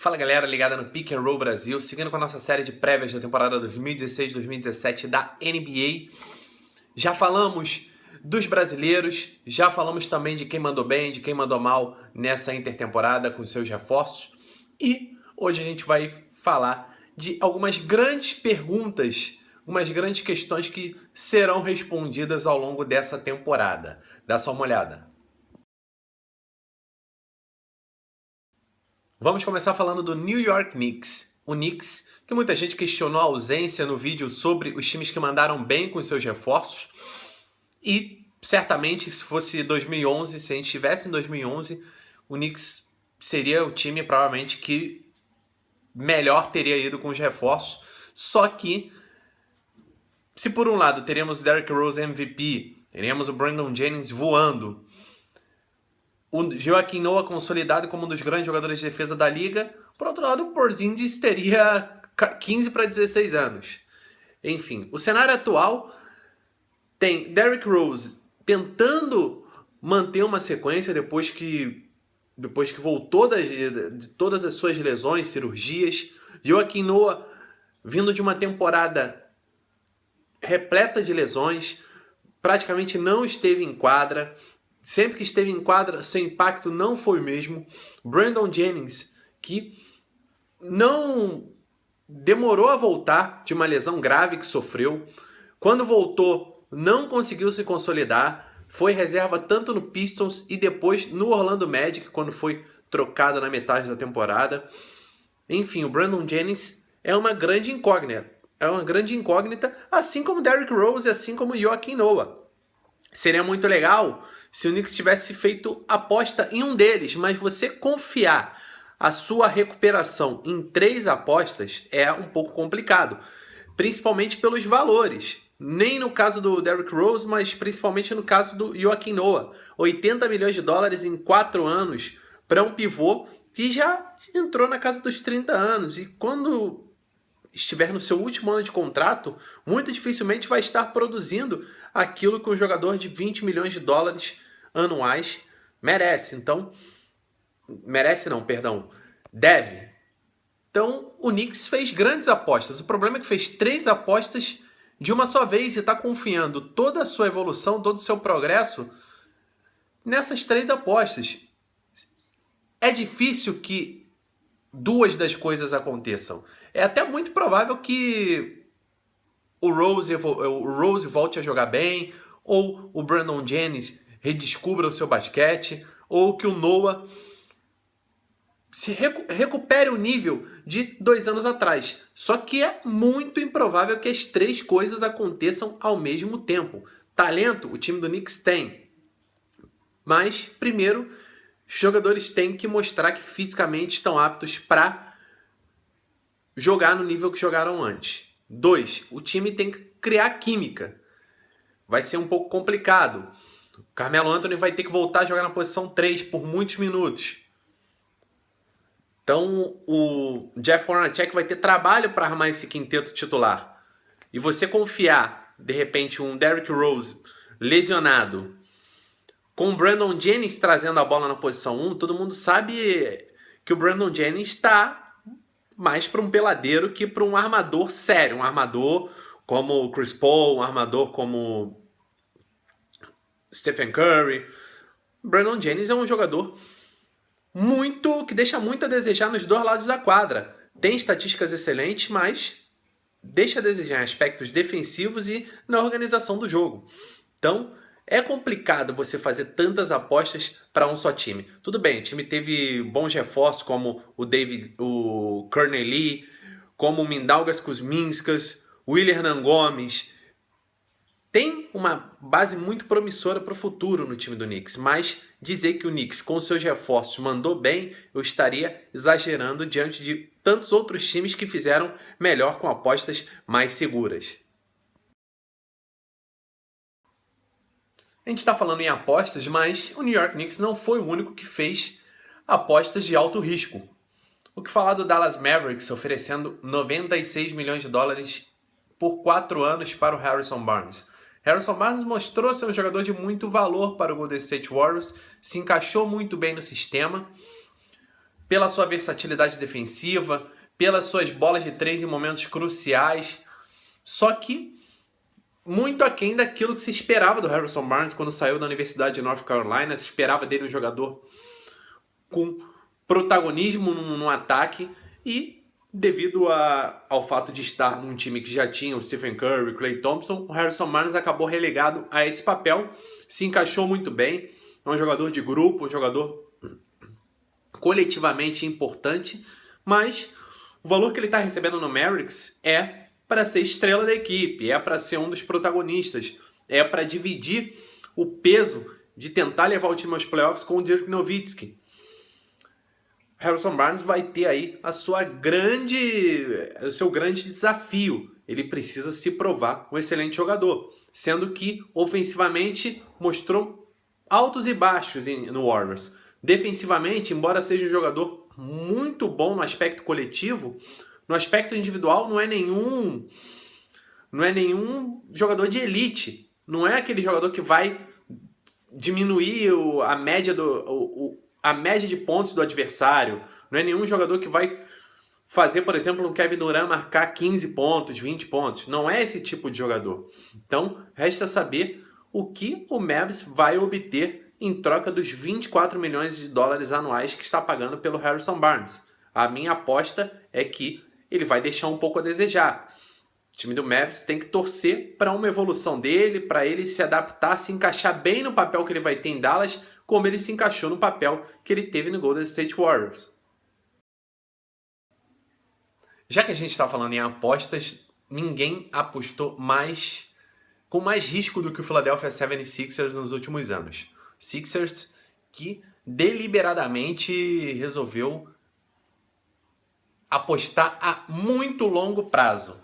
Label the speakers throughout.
Speaker 1: Fala galera, ligada no Pick and Roll Brasil, seguindo com a nossa série de prévias da temporada 2016-2017 da NBA. Já falamos dos brasileiros, já falamos também de quem mandou bem, de quem mandou mal nessa intertemporada com seus reforços. E hoje a gente vai falar de algumas grandes perguntas, algumas grandes questões que serão respondidas ao longo dessa temporada. Dá só uma olhada. Vamos começar falando do New York Knicks. O Knicks, que muita gente questionou a ausência no vídeo sobre os times que mandaram bem com seus reforços. E certamente, se fosse 2011, se a gente estivesse em 2011, o Knicks seria o time provavelmente que melhor teria ido com os reforços. Só que, se por um lado teríamos o Derrick Rose MVP, teríamos o Brandon Jennings voando, o Joakim Noah consolidado como um dos grandes jogadores de defesa da liga. Por outro lado, o Porzingis teria 15 para 16 anos. Enfim, o cenário atual tem Derrick Rose tentando manter uma sequência depois que voltou de todas as suas lesões, cirurgias. Joakim Noah vindo de uma temporada repleta de lesões, praticamente não esteve em quadra. Sempre que esteve em quadra, seu impacto não foi o mesmo. Brandon Jennings, que não demorou a voltar de uma lesão grave que sofreu. Quando voltou, não conseguiu se consolidar. Foi reserva tanto no Pistons e depois no Orlando Magic, quando foi trocado na metade da temporada. Enfim, o Brandon Jennings é uma grande incógnita. Assim como Derrick Rose e assim como Joakim Noah. Seria muito legal se o Knicks tivesse feito aposta em um deles, mas você confiar a sua recuperação em 3 apostas é um pouco complicado, principalmente pelos valores. Nem no caso do Derrick Rose, mas principalmente no caso do Joakim Noah. 80 milhões de dólares em 4 anos para um pivô que já entrou na casa dos 30 anos. E quando estiver no seu último ano de contrato, muito dificilmente vai estar produzindo aquilo que um jogador de 20 milhões de dólares anuais merece. Deve. Então, o Knicks fez grandes apostas. O problema é que fez 3 apostas de uma só vez e está confiando toda a sua evolução, todo o seu progresso nessas 3 apostas. É difícil que 2 das coisas aconteçam. É até muito provável que o Rose volte a jogar bem, ou o Brandon Jennings redescubra o seu basquete, ou que o Noah se recupere o nível de 2 anos atrás. Só que é muito improvável que as 3 coisas aconteçam ao mesmo tempo. Talento, o time do Knicks tem. Mas, primeiro, os jogadores têm que mostrar que fisicamente estão aptos para jogar no nível que jogaram antes. 2, o time tem que criar química. Vai ser um pouco complicado. O Carmelo Anthony vai ter que voltar a jogar na posição 3 por muitos minutos. Então o Jeff Hornacek vai ter trabalho para armar esse quinteto titular. E você confiar, de repente, um Derrick Rose lesionado, com o Brandon Jennings trazendo a bola na posição 1, todo mundo sabe que o Brandon Jennings está mais para um peladeiro que para um armador sério. Um armador como o Chris Paul, um armador como Stephen Curry. Brandon Jennings é um jogador que deixa muito a desejar nos 2 lados da quadra. Tem estatísticas excelentes, mas deixa a desejar em aspectos defensivos e na organização do jogo. Então, é complicado você fazer tantas apostas para um só time. Tudo bem, o time teve bons reforços como o Courtney Lee, como o Mindaugas Kuzminskas, o Willian Hernan Gomes. Tem uma base muito promissora para o futuro no time do Knicks, mas dizer que o Knicks com seus reforços mandou bem, eu estaria exagerando diante de tantos outros times que fizeram melhor com apostas mais seguras. A gente está falando em apostas, mas o New York Knicks não foi o único que fez apostas de alto risco. O que falar do Dallas Mavericks oferecendo 96 milhões de dólares por 4 anos para o Harrison Barnes. Harrison Barnes mostrou ser um jogador de muito valor para o Golden State Warriors, se encaixou muito bem no sistema. pela sua versatilidade defensiva, pelas suas bolas de 3 em momentos cruciais. Só que muito aquém daquilo que se esperava do Harrison Barnes quando saiu da Universidade de North Carolina. Se esperava dele um jogador com protagonismo no ataque, e devido ao fato de estar num time que já tinha o Stephen Curry, Klay Thompson, o Harrison Barnes acabou relegado a esse papel. Se encaixou muito bem, é um jogador de grupo, um jogador coletivamente importante, mas o valor que ele está recebendo no Mavericks é para ser estrela da equipe, é para ser um dos protagonistas, é para dividir o peso de tentar levar o time aos playoffs com o Dirk Nowitzki. Harrison Barnes vai ter aí o seu grande desafio. Ele precisa se provar um excelente jogador, sendo que ofensivamente mostrou altos e baixos no Warriors. Defensivamente, embora seja um jogador muito bom no aspecto coletivo, no aspecto individual não é nenhum jogador de elite. Não é aquele jogador que vai diminuir a média de pontos do adversário. Não é nenhum jogador que vai fazer, por exemplo, um Kevin Durant marcar 15 pontos, 20 pontos. Não é esse tipo de jogador. Então, resta saber o que o Mavs vai obter em troca dos 24 milhões de dólares anuais que está pagando pelo Harrison Barnes. A minha aposta é que ele vai deixar um pouco a desejar. O time do Mavs tem que torcer para uma evolução dele, para ele se adaptar, se encaixar bem no papel que ele vai ter em Dallas, como ele se encaixou no papel que ele teve no Golden State Warriors. Já que a gente está falando em apostas, ninguém apostou com mais risco do que o Philadelphia 76ers nos últimos anos. Sixers que deliberadamente resolveu apostar a muito longo prazo.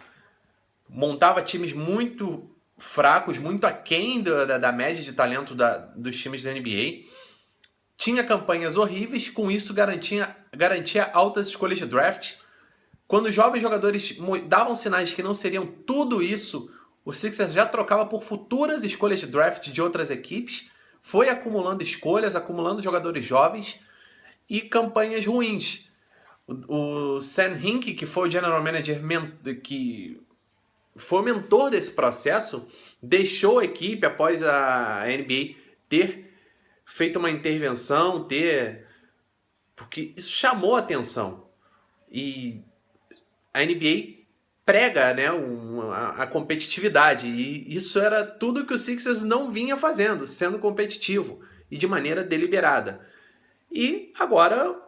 Speaker 1: Montava times muito fracos, muito aquém da média de talento dos times da NBA. Tinha campanhas horríveis, com isso garantia altas escolhas de draft. Quando os jovens jogadores davam sinais que não seriam tudo isso, o Sixers já trocava por futuras escolhas de draft de outras equipes, foi acumulando escolhas, acumulando jogadores jovens e campanhas ruins. O Sam Hinkie, que foi o general manager que foi o mentor desse processo, deixou a equipe após a NBA ter feito uma intervenção, porque isso chamou a atenção. E a NBA prega, né, a competitividade, e isso era tudo que o Sixers não vinha fazendo, sendo competitivo e de maneira deliberada. E agora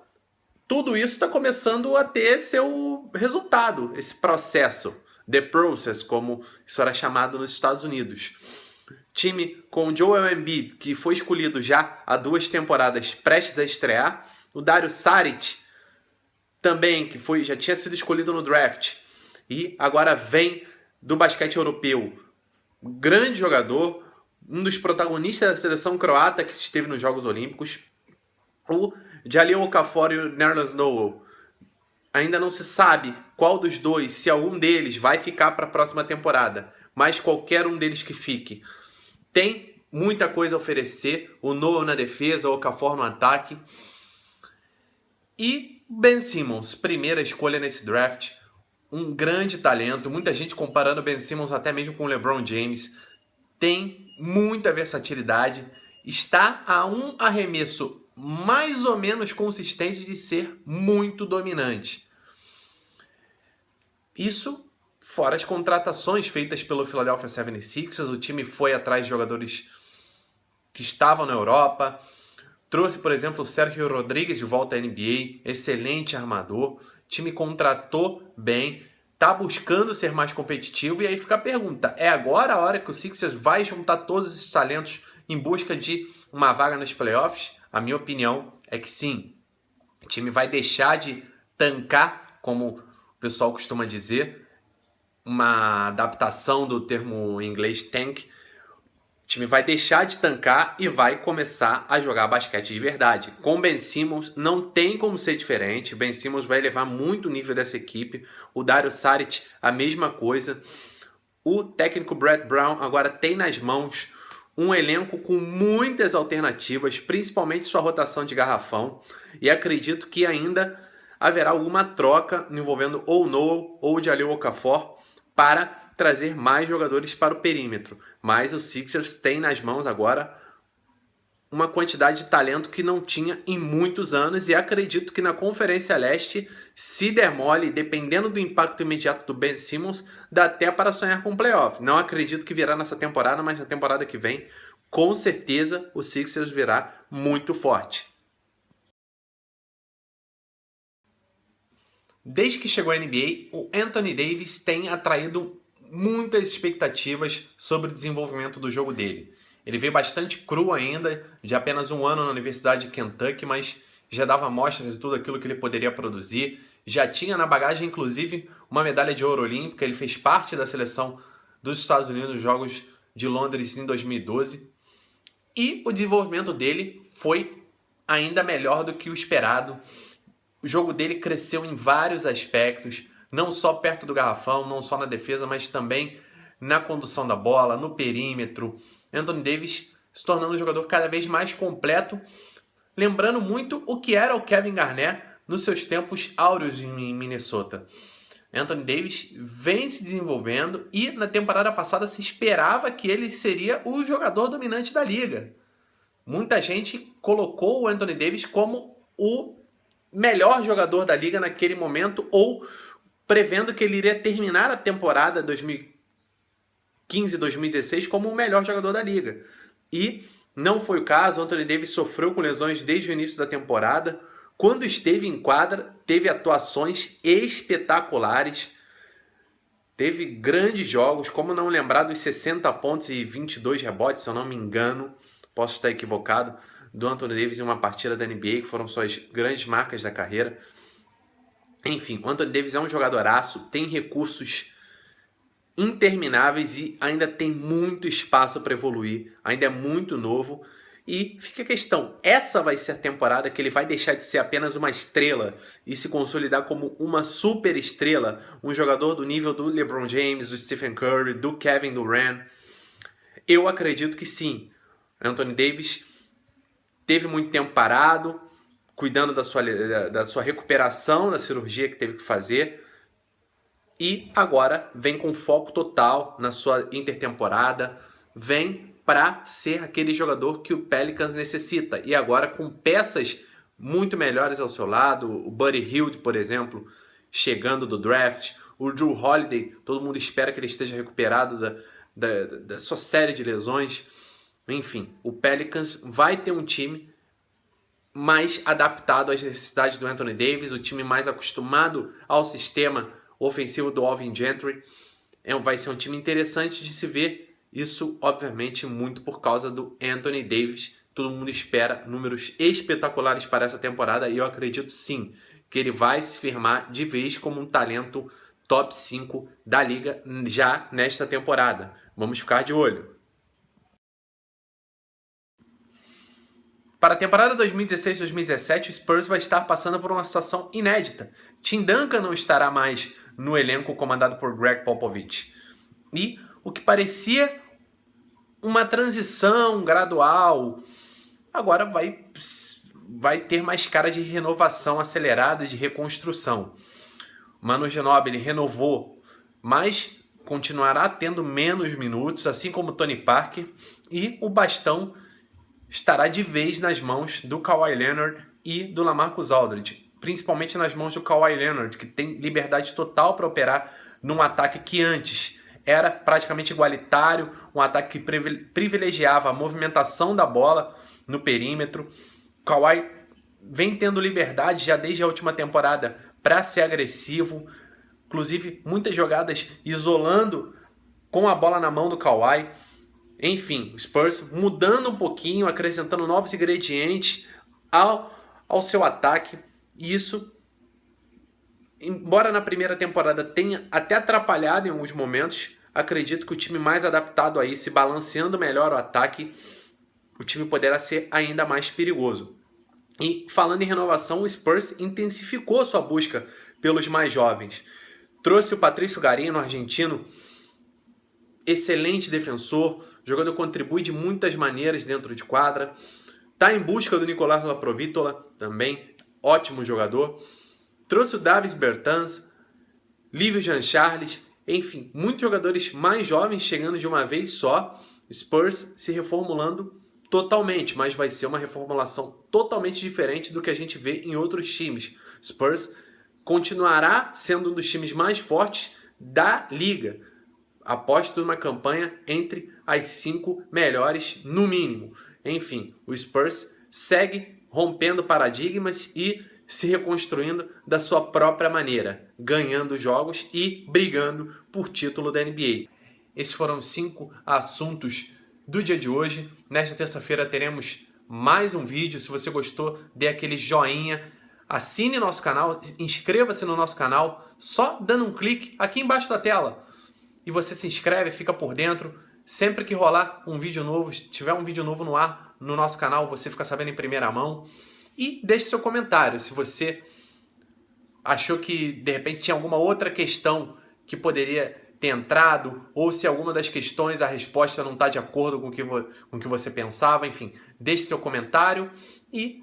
Speaker 1: tudo isso está começando a ter seu resultado, esse processo, the process, como isso era chamado nos Estados Unidos. Time com Joel Embiid, que foi escolhido já há 2 temporadas, prestes a estrear. O Dario Saric, também, que já tinha sido escolhido no draft. E agora vem do basquete europeu. Um grande jogador, um dos protagonistas da seleção croata que esteve nos Jogos Olímpicos. O Jahlil Okafor e o Nerlens Noel. Ainda não se sabe qual dos dois, se algum deles vai ficar para a próxima temporada. Mas qualquer um deles que fique tem muita coisa a oferecer. O Noel na defesa, o Okafor no ataque. E Ben Simmons, primeira escolha nesse draft. Um grande talento. Muita gente comparando Ben Simmons até mesmo com o LeBron James. Tem muita versatilidade. Está a um arremesso mais ou menos consistente de ser muito dominante. Isso fora as contratações feitas pelo Philadelphia 76ers. O time foi atrás de jogadores que estavam na Europa. Trouxe, por exemplo, o Sérgio Rodrigues de volta à NBA. Excelente armador. O time contratou bem. Está buscando ser mais competitivo. E aí fica a pergunta. É agora a hora que o Sixers vai juntar todos esses talentos em busca de uma vaga nos playoffs? A minha opinião é que sim. O time vai deixar de tancar, como o pessoal costuma dizer, uma adaptação do termo em inglês tank. O time vai deixar de tancar e vai começar a jogar basquete de verdade. Com Ben Simmons não tem como ser diferente. Ben Simmons vai elevar muito o nível dessa equipe. O Dario Saric, a mesma coisa. O técnico Brett Brown agora tem nas mãos um elenco com muitas alternativas, principalmente sua rotação de garrafão, e acredito que ainda haverá alguma troca envolvendo ou Noel ou Jahlil Okafor para trazer mais jogadores para o perímetro. Mas o Sixers tem nas mãos agora uma quantidade de talento que não tinha em muitos anos, e acredito que na Conferência Leste, se der mole, dependendo do impacto imediato do Ben Simmons, dá até para sonhar com playoff. Não acredito que virá nessa temporada, mas na temporada que vem, com certeza, o Sixers virá muito forte. Desde que chegou à NBA, o Anthony Davis tem atraído muitas expectativas sobre o desenvolvimento do jogo dele. Ele veio bastante cru ainda, de apenas um ano na Universidade de Kentucky, mas já dava amostras de tudo aquilo que ele poderia produzir. Já tinha na bagagem, inclusive, uma medalha de ouro olímpica. Ele fez parte da seleção dos Estados Unidos nos Jogos de Londres em 2012. E o desenvolvimento dele foi ainda melhor do que o esperado. O jogo dele cresceu em vários aspectos, não só perto do garrafão, não só na defesa, mas também na condução da bola, no perímetro. Anthony Davis se tornando um jogador cada vez mais completo, lembrando muito o que era o Kevin Garnett nos seus tempos áureos em Minnesota. Anthony Davis vem se desenvolvendo e na temporada passada se esperava que ele seria o jogador dominante da liga. Muita gente colocou o Anthony Davis como o melhor jogador da liga naquele momento, ou prevendo que ele iria terminar a temporada 2015-2016 como o melhor jogador da liga. E não foi o caso. O Anthony Davis sofreu com lesões desde o início da temporada. Quando esteve em quadra, teve atuações espetaculares. Teve grandes jogos, como não lembrar dos 60 pontos e 22 rebotes, se eu não me engano, posso estar equivocado, do Anthony Davis em uma partida da NBA, que foram suas grandes marcas da carreira. Enfim, o Anthony Davis é um jogadoraço, tem recursos intermináveis e ainda tem muito espaço para evoluir, ainda é muito novo. E fica a questão, essa vai ser a temporada que ele vai deixar de ser apenas uma estrela e se consolidar como uma super estrela, um jogador do nível do LeBron James, do Stephen Curry, do Kevin Durant? Eu acredito que sim. Anthony Davis teve muito tempo parado, cuidando da sua recuperação da cirurgia que teve que fazer, e agora vem com foco total na sua intertemporada, vem para ser aquele jogador que o Pelicans necessita, e agora com peças muito melhores ao seu lado, o Buddy Hield, por exemplo, chegando do draft, o Jrue Holiday, todo mundo espera que ele esteja recuperado da sua série de lesões. Enfim, o Pelicans vai ter um time mais adaptado às necessidades do Anthony Davis, o time mais acostumado ao sistema ofensivo do Alvin Gentry. Vai ser um time interessante de se ver. Isso, obviamente, muito por causa do Anthony Davis. Todo mundo espera números espetaculares para essa temporada e eu acredito sim que ele vai se firmar de vez como um talento top 5 da liga já nesta temporada. Vamos ficar de olho. Para a temporada 2016-2017, o Spurs vai estar passando por uma situação inédita. Tim Duncan não estará mais no elenco comandado por Greg Popovich. E o que parecia uma transição gradual, agora vai ter mais cara de renovação acelerada, de reconstrução. Manu Ginóbili renovou, mas continuará tendo menos minutos, assim como Tony Parker, e o bastão estará de vez nas mãos do Kawhi Leonard e do LaMarcus Aldridge, principalmente nas mãos do Kawhi Leonard, que tem liberdade total para operar num ataque que antes era praticamente igualitário, um ataque que privilegiava a movimentação da bola no perímetro. O Kawhi vem tendo liberdade já desde a última temporada para ser agressivo, inclusive muitas jogadas isolando com a bola na mão do Kawhi. Enfim, o Spurs mudando um pouquinho, acrescentando novos ingredientes ao seu ataque. E isso, embora na primeira temporada tenha até atrapalhado em alguns momentos, acredito que o time mais adaptado a isso, balanceando melhor o ataque, o time poderá ser ainda mais perigoso. E falando em renovação, o Spurs intensificou sua busca pelos mais jovens. Trouxe o Patrício Garino, argentino, excelente defensor, O jogador contribui de muitas maneiras dentro de quadra. Está em busca do Nicolás Laprovitola, também ótimo jogador. Trouxe o Davis Bertans, Lívio Jean Charles, enfim, muitos jogadores mais jovens chegando de uma vez só. Spurs se reformulando totalmente, mas vai ser uma reformulação totalmente diferente do que a gente vê em outros times. Spurs continuará sendo um dos times mais fortes da liga. Aposto numa campanha entre as 5 melhores, no mínimo. Enfim, o Spurs segue rompendo paradigmas e se reconstruindo da sua própria maneira, ganhando jogos e brigando por título da NBA. Esses foram os 5 assuntos do dia de hoje. Nesta terça-feira teremos mais um vídeo. Se você gostou, dê aquele joinha, assine nosso canal, inscreva-se no nosso canal, só dando um clique aqui embaixo da tela. E você se inscreve, fica por dentro. Sempre que rolar um vídeo novo, tiver um vídeo novo no ar no nosso canal, você fica sabendo em primeira mão. E deixe seu comentário se você achou que de repente tinha alguma outra questão que poderia ter entrado, ou se alguma das questões a resposta não está de acordo com o que você pensava. Enfim, deixe seu comentário e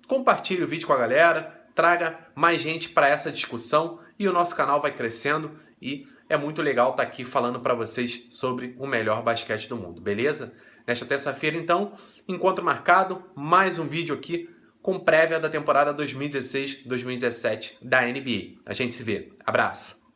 Speaker 1: compartilhe o vídeo com a galera, traga mais gente para essa discussão e o nosso canal vai crescendo e é muito legal estar aqui falando para vocês sobre o melhor basquete do mundo, beleza? Nesta terça-feira, então, encontro marcado, mais um vídeo aqui com prévia da temporada 2016-2017 da NBA. A gente se vê. Abraço!